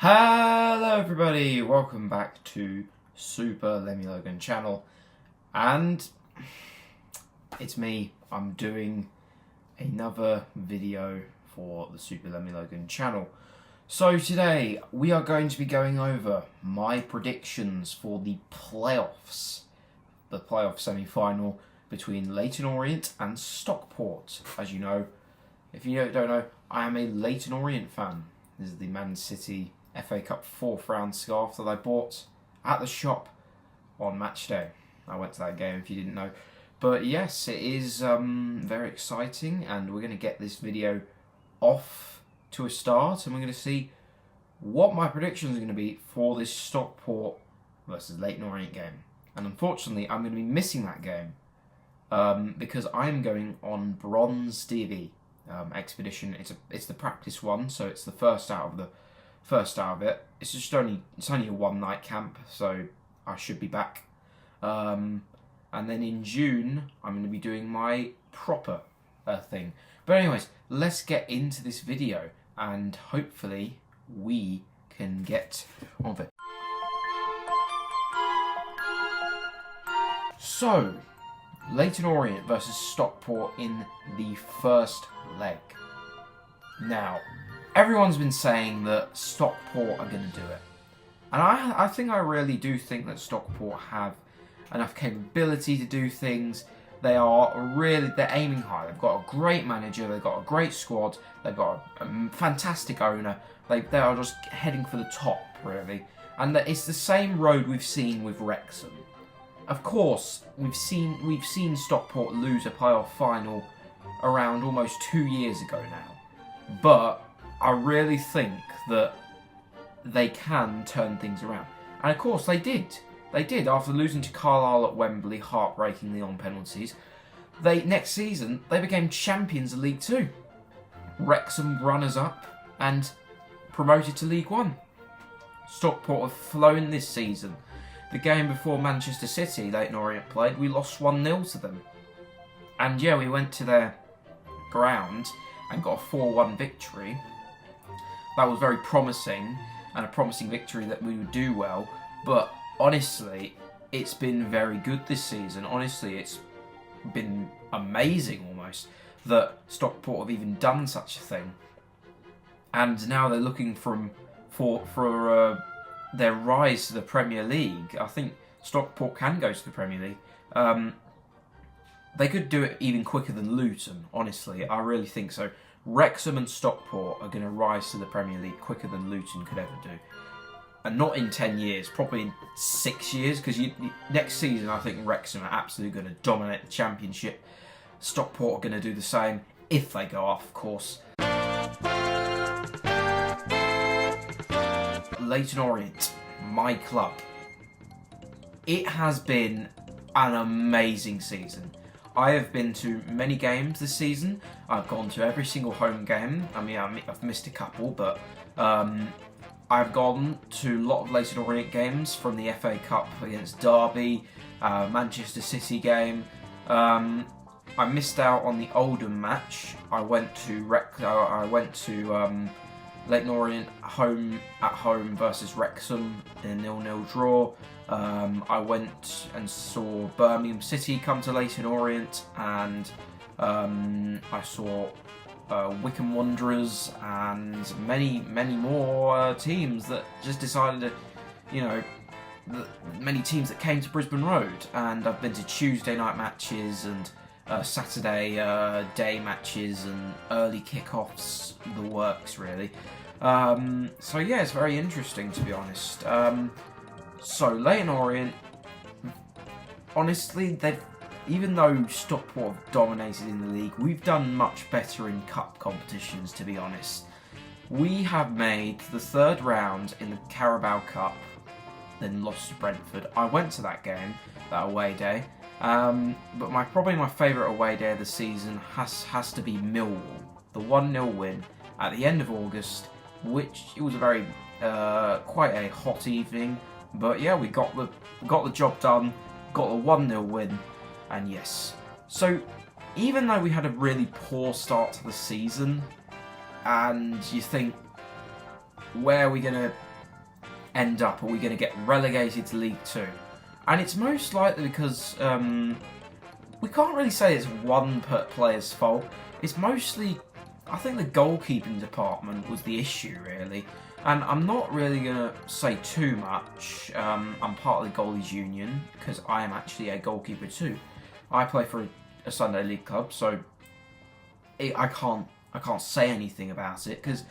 Hello everybody, welcome back to Super Lemmy Logan channel, and it's me. I'm doing another video for the Super Lemmy Logan channel. So today we are going to be going over my predictions for the playoffs, the playoff semi-final between Leyton Orient and Stockport. As you know, if you don't know, I am a Leyton Orient fan. This is the Man City FA Cup 4th round scarf that I bought at the shop on match day. I went to that game if you didn't know. But yes, it is very exciting, and we're going to get this video off to a start, and we're going to see what my predictions are going to be for this Stockport versus Leyton Orient game. And unfortunately, I'm going to be missing that game because I'm going on Bronze DV expedition. It's the practice one, so it's the first out of it. It's only a one-night camp, so I should be back. And then in June, I'm going to be doing my proper thing. But anyways, let's get into this video, and hopefully we can get on with it. So, Leyton Orient versus Stockport in the first leg. Now, everyone's been saying that Stockport are going to do it. And I really do think that Stockport have enough capability to do things. They're aiming high. They've got a great manager, they've got a great squad, they've got a fantastic owner. They are just heading for the top, really. And it's the same road we've seen with Wrexham. Of course, we've seen Stockport lose a playoff final around almost 2 years ago now. But I really think that they can turn things around. And of course they did. They did. After losing to Carlisle at Wembley, heartbreakingly on penalties, next season they became champions of League Two. Wrexham runners-up and promoted to League One. Stockport have flown this season. The game before Manchester City, Leyton Orient played, we lost 1-0 to them. And yeah, we went to their ground and got a 4-1 victory. That was very promising, and a promising victory that we would do well. But honestly, it's been very good this season. Honestly, it's been amazing almost that Stockport have even done such a thing. And now they're looking for their rise to the Premier League. I think Stockport can go to the Premier League. They could do it even quicker than Luton, honestly. I really think so. Wrexham and Stockport are going to rise to the Premier League quicker than Luton could ever do. And not in 10 years, probably in 6 years, because next season I think Wrexham are absolutely going to dominate the Championship. Stockport are going to do the same, if they go off, of course. Leyton Orient, my club. It has been an amazing season. I have been to many games this season. I've gone to every single home game. I mean, I've missed a couple, but I've gone to a lot of Leyton Orient games, from the FA Cup against Derby, Manchester City game. I missed out on the Oldham match. I went to Leyton Orient at home versus Wrexham in a 0-0 draw. I went and saw Birmingham City come to Leyton Orient, and I saw Wycombe Wanderers and many more teams that just decided to, many teams that came to Brisbane Road. And I've been to Tuesday night matches and Saturday day matches and early kickoffs, the works really. So yeah, it's very interesting, to be honest. So Leyton Orient, honestly, even though Stockport have dominated in the league, we've done much better in cup competitions, to be honest. We have made the third round in the Carabao Cup, then lost to Brentford. I went to that game, that away day. But probably my favourite away day of the season has to be Millwall. The 1-0 win at the end of August, which it was a very quite a hot evening. But yeah, we got the job done, got the 1-0 win, and yes. So even though we had a really poor start to the season, and you think, where are we gonna end up? Are we going to get relegated to League Two? And it's most likely because we can't really say it's one player's fault. It's mostly, I think the goalkeeping department was the issue, really. And I'm not really going to say too much. I'm part of the Goalies Union because I am actually a goalkeeper too. I play for a Sunday League club, so I can't say anything about it because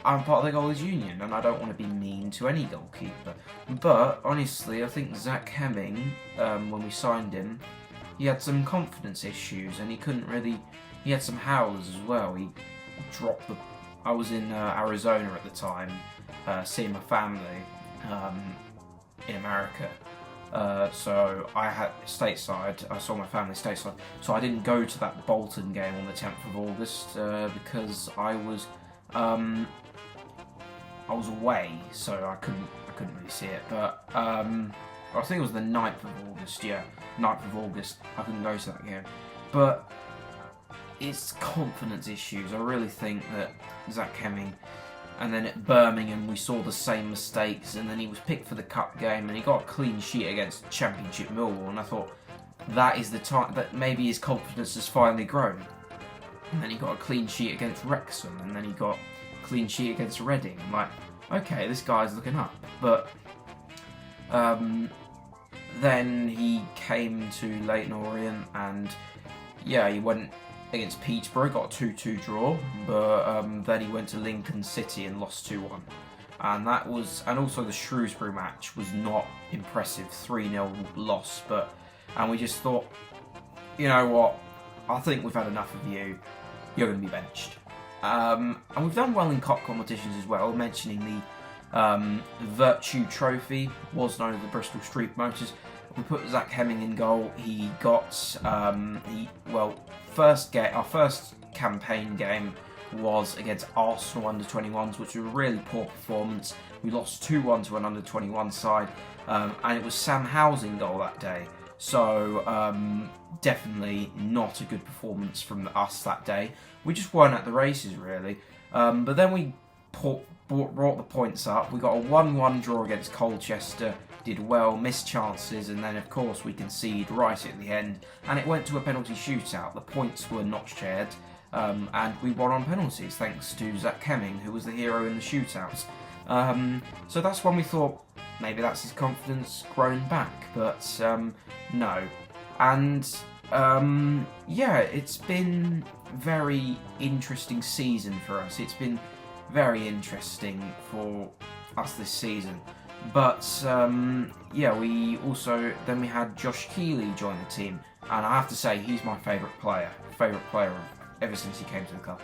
I'm part of the Goalies Union and I don't want to be mean to any goalkeeper. But honestly, I think Zach Hemming, when we signed him, he had some confidence issues and he couldn't really. He had some howlers as well. He dropped the. I was in Arizona at the time, seeing my family in America. So I had stateside. I saw my family stateside. So I didn't go to that Bolton game on the 10th of August because I was away, so I couldn't really see it. But I think it was the 9th of August. Yeah, 9th of August. I couldn't go to that game, but it's confidence issues. I really think that Zach Hemming. And then at Birmingham, we saw the same mistakes. And then he was picked for the cup game, and he got a clean sheet against Championship Millwall. And I thought that is the time that maybe his confidence has finally grown. And then he got a clean sheet against Wrexham, and then he got a clean sheet against Reading. I'm like, okay, this guy's looking up. But then he came to Leyton Orient, and yeah, he went against Peterborough, got a 2-2 draw, but then he went to Lincoln City and lost 2-1. And also the Shrewsbury match was not impressive, 3-0 loss, and we just thought, you know what, I think we've had enough of you, you're going to be benched. And we've done well in cup competitions as well, mentioning the Virtue Trophy, was known as the Bristol Street Motors. We put Zach Hemming in goal. He got our first campaign game was against Arsenal under-21s, which was a really poor performance. We lost 2-1 to an under-21 side, and it was Sam Howell's in goal that day. So definitely not a good performance from us that day. We just weren't at the races really. But then we brought the points up. We got a 1-1 draw against Colchester. Did well, missed chances, and then of course we conceded right at the end, and it went to a penalty shootout. The points were not shared, and we won on penalties thanks to Zach Hemming, who was the hero in the shootouts. So that's when we thought maybe that's his confidence grown back, but no. And yeah, it's been very interesting season for us. It's been very interesting for us this season. But yeah, we had Josh Keeley join the team, and I have to say he's my favourite player ever since he came to the club.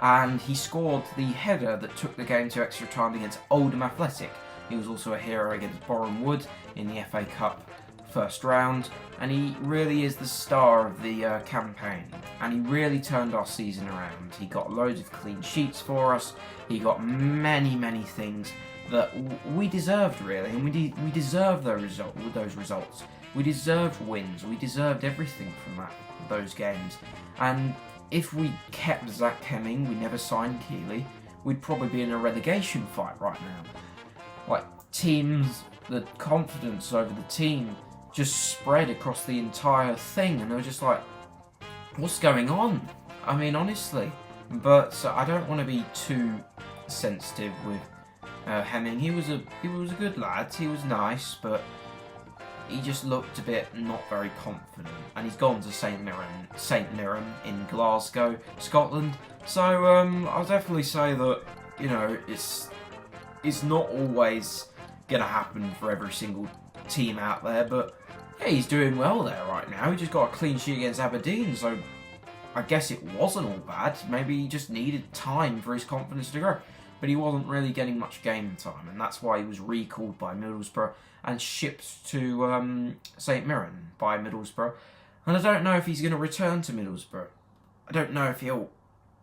And he scored the header that took the game to extra time against Oldham Athletic. He was also a hero against Boreham Wood in the FA Cup first round, and he really is the star of the campaign, and he really turned our season around. He got loads of clean sheets for us. He got many things that we deserved really, and we deserved those results. We deserved wins. We deserved everything from those games. And if we kept Zach Hemming, we never signed Keeley, we'd probably be in a relegation fight right now. Like teams, the confidence over the team just spread across the entire thing, and they were just like, what's going on? I mean, honestly. But I don't want to be too sensitive with Hemming. He was a good lad. He was nice, but he just looked a bit not very confident. And he's gone to St Mirren in Glasgow, Scotland. So I'll definitely say that, you know, it's not always gonna happen for every single team out there. But yeah, he's doing well there right now. He just got a clean sheet against Aberdeen, so I guess it wasn't all bad. Maybe he just needed time for his confidence to grow. But he wasn't really getting much game time, and that's why he was recalled by Middlesbrough and shipped to St Mirren by Middlesbrough. And I don't know if he's going to return to Middlesbrough. I don't know if he'll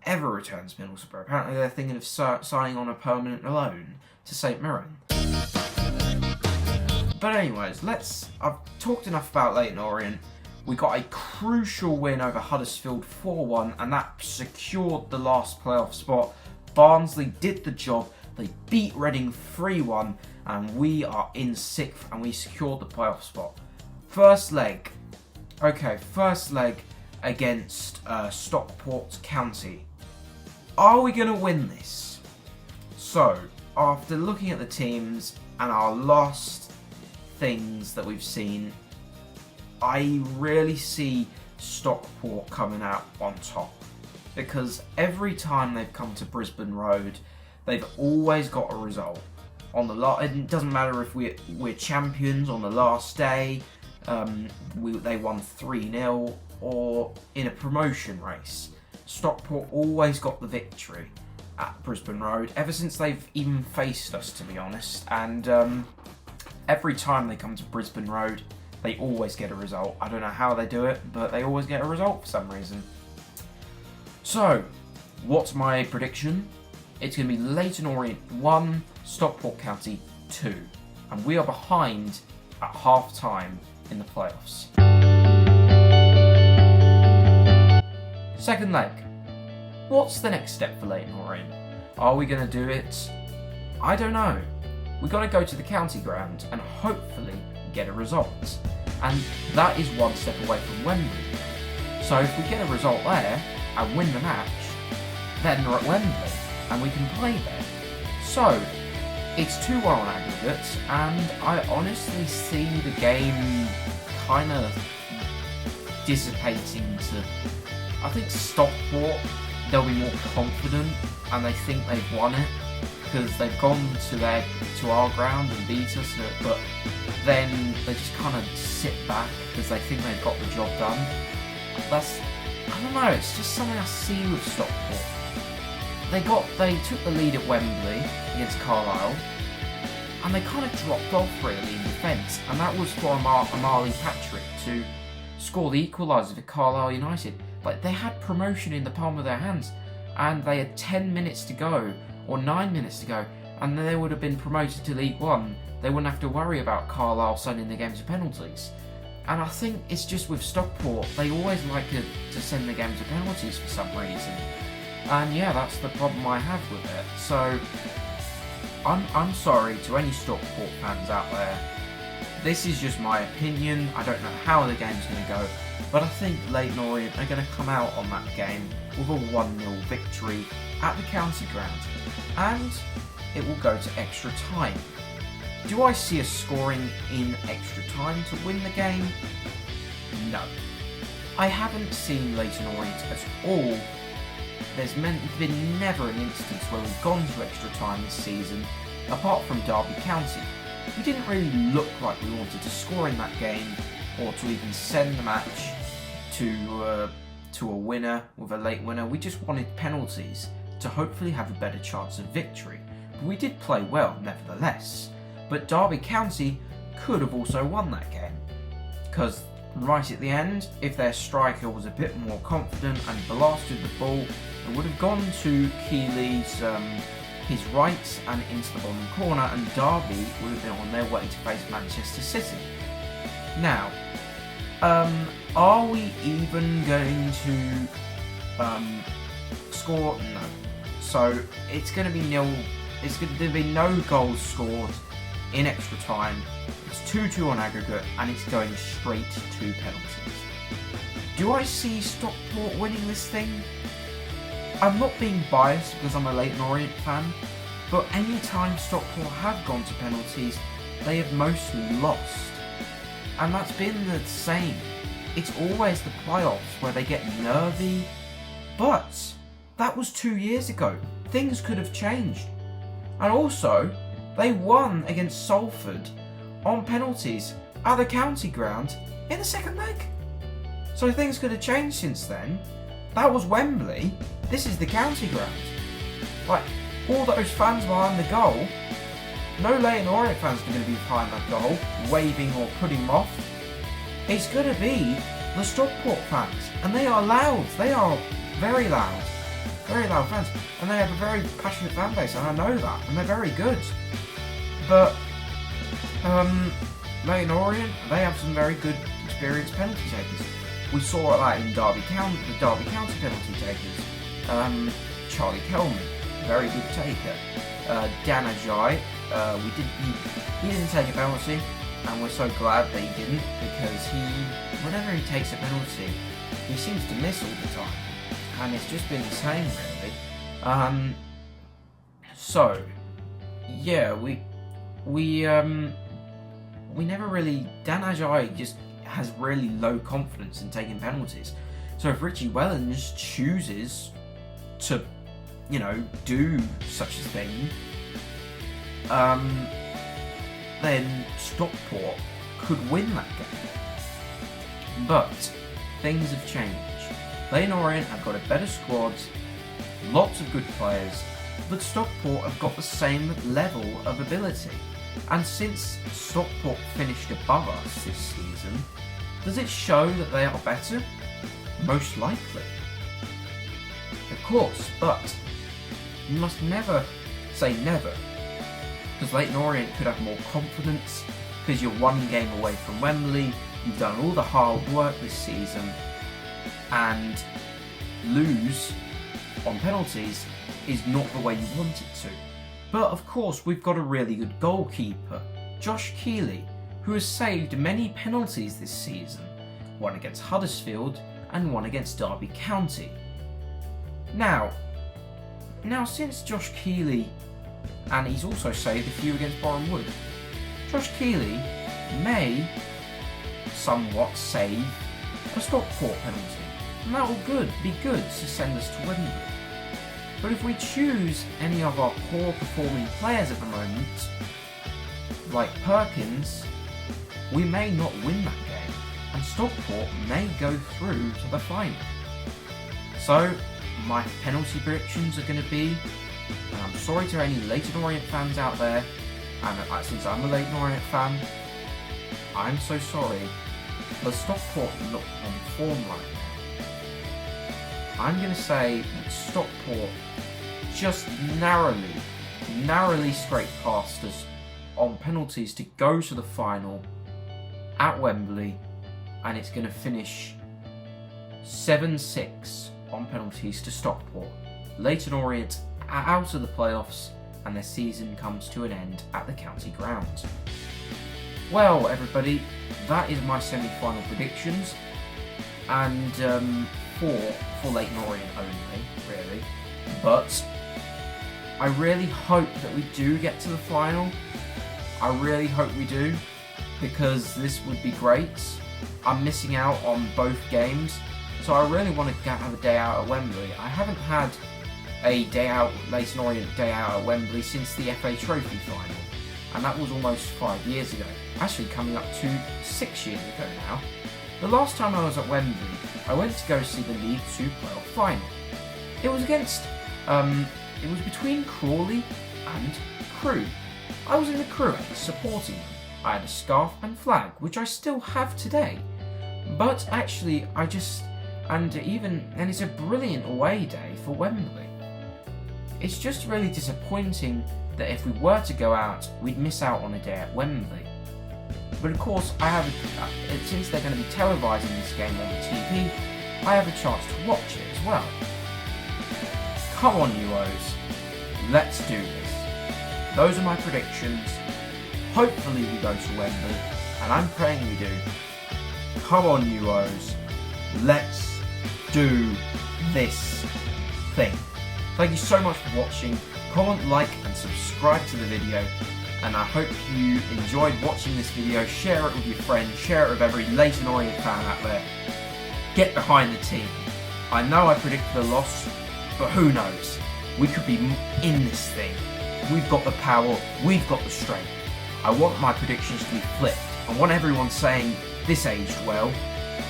ever return to Middlesbrough. Apparently they're thinking of signing on a permanent loan to St Mirren. But anyways, I've talked enough about Leyton Orient. We got a crucial win over Huddersfield 4-1, and that secured the last playoff spot. Barnsley did the job. They beat Reading 3-1, and we are in 6th, and we secured the playoff spot. First leg. Okay, first leg against Stockport County. Are we going to win this? So, after looking at the teams and our last things that we've seen, I really see Stockport coming out on top. Because every time they've come to Brisbane Road, they've always got a result. It doesn't matter if we're champions on the last day, they won 3-0, or in a promotion race. Stockport always got the victory at Brisbane Road, ever since they've even faced us, to be honest. And every time they come to Brisbane Road, they always get a result. I don't know how they do it, but they always get a result for some reason. So, what's my prediction? It's going to be Leyton Orient 1, Stockport County 2. And we are behind at half-time in the playoffs. Second leg. What's the next step for Leyton Orient? Are we going to do it? I don't know. We've got to go to the county ground and hopefully get a result. And that is one step away from Wembley. So if we get a result there and win the match, then we're at Wembley and we can play there. So it's 2-1 on aggregate, and I honestly see the game kind of dissipating to, I think Stockport, they'll be more confident and they think they've won it because they've gone to our ground and beat us, but then they just kind of sit back because they think they've got the job done. I don't know, it's just something I see with Stockport. They took the lead at Wembley against Carlisle, and they kind of dropped off really in defence, and that was for Amali Patrick to score the equaliser for Carlisle United. Like, they had promotion in the palm of their hands, and they had 10 minutes to go, or 9 minutes to go, and then they would have been promoted to League One. They wouldn't have to worry about Carlisle sending the games to penalties. And I think it's just with Stockport, they always like to send the games to penalties for some reason. And yeah, that's the problem I have with it. So, I'm sorry to any Stockport fans out there. This is just my opinion. I don't know how the game's going to go, but I think Leyton Orient are going to come out on that game with a 1-0 victory at the county ground, and it will go to extra time. Do I see us scoring in extra time to win the game? No. I haven't seen Leyton Orient at all. There's been never an instance where we've gone to extra time this season, apart from Derby County. We didn't really look like we wanted to score in that game, or to even send the match to a winner, with a late winner. We just wanted penalties to hopefully have a better chance of victory. But we did play well, nevertheless. But Derby County could have also won that game, because right at the end, if their striker was a bit more confident and blasted the ball, it would have gone to Keeley's his right and into the bottom corner, and Derby would have been on their way to face Manchester City. Now, are we even going to score? No. So it's going to be nil. It's going to be no goals scored in extra time. It's 2-2 on aggregate, and it's going straight to penalties. Do I see Stockport winning this thing? I'm not being biased because I'm a Leyton Orient fan, but any time Stockport have gone to penalties, they have mostly lost. And that's been the same. It's always the playoffs where they get nervy, but that was 2 years ago. Things could have changed. And also, they won against Salford on penalties at the county ground in the second leg. So things could have changed since then. That was Wembley. This is the county ground. Like, all those fans behind the goal, no Leyton Orient fans are going to be behind that goal, waving or putting them off. It's going to be the Stockport fans. And they are loud. They are very loud. Very loud fans. And they have a very passionate fan base, and I know that. And they're very good. But, Leyton Orient, they have some very good, experienced penalty takers. We saw that in the Derby County penalty takers. Charlie Kelman, very good taker. Dan Ajay. He didn't take a penalty, and we're so glad that he didn't, because whenever he takes a penalty, he seems to miss all the time, and it's just been insane, really. So yeah, we never really. Dan Ajay just has really low confidence in taking penalties. So if Richie Wellens chooses to, do such a thing, then Stockport could win that game. But things have changed. Leyton Orient have got a better squad, lots of good players, but Stockport have got the same level of ability. And since Stockport finished above us this season, does it show that they are better? Most likely. Of course, but you must never say never, because Leyton Orient could have more confidence, because you're one game away from Wembley, you've done all the hard work this season, and lose on penalties is not the way you want it to. But of course, we've got a really good goalkeeper, Josh Keeley, who has saved many penalties this season, one against Huddersfield and one against Derby County. Now since Josh Keeley, and he's also saved a few against Boreham Wood, Josh Keeley may somewhat save a Stockport penalty, and that will be good to send us to Wembley. But if we choose any of our poor performing players at the moment, like Perkins, we may not win that game, and Stockport may go through to the final. So my penalty predictions are going to be, and I'm sorry to any Leyton Orient fans out there, and since I'm a Leyton Orient fan, I'm so sorry, but Stockport look on form right now. I'm going to say that Stockport just narrowly scraped past us on penalties to go to the final at Wembley, and it's going to finish 7-6 on penalties to Stockport. Leyton Orient are out of the playoffs, and their season comes to an end at the county ground. Well, everybody, that is my semi-final predictions, and for Leyton Orient only, really. But I really hope that we do get to the final. I really hope we do, because this would be great. I'm missing out on both games, so I really want to have a day out at Wembley. I haven't had a Leyton Orient day out at Wembley since the FA Trophy final, and that was almost 5 years ago. Actually coming up to 6 years ago now. The last time I was at Wembley, I went to go see the League 2 playoff final. It was it was between Crawley and Crewe. I was in the Crewe end supporting them. I had a scarf and flag, which I still have today. But actually, and it's a brilliant away day for Wembley. It's just really disappointing that if we were to go out, we'd miss out on a day at Wembley. But of course, since they're going to be televising this game on the TV, I have a chance to watch it as well. Come on, you O's. Let's do this. Those are my predictions. Hopefully we go to Wembley, and I'm praying we do. Come on, you O's. Let's do this thing. Thank you so much for watching. Comment, like, and subscribe to the video. And I hope you enjoyed watching this video. Share it with your friends. Share it with every Leyton Orient fan out there. Get behind the team. I know I predicted a loss, but who knows? We could be in this thing. We've got the power. We've got the strength. I want my predictions to be flipped. I want everyone saying, this aged well.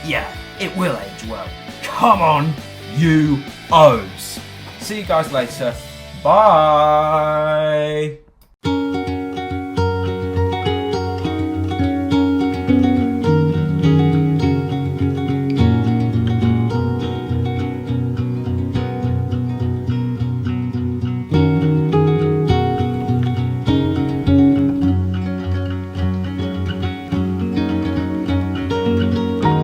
Yeah, it will age well. Come on, you O's. See you guys later. Bye.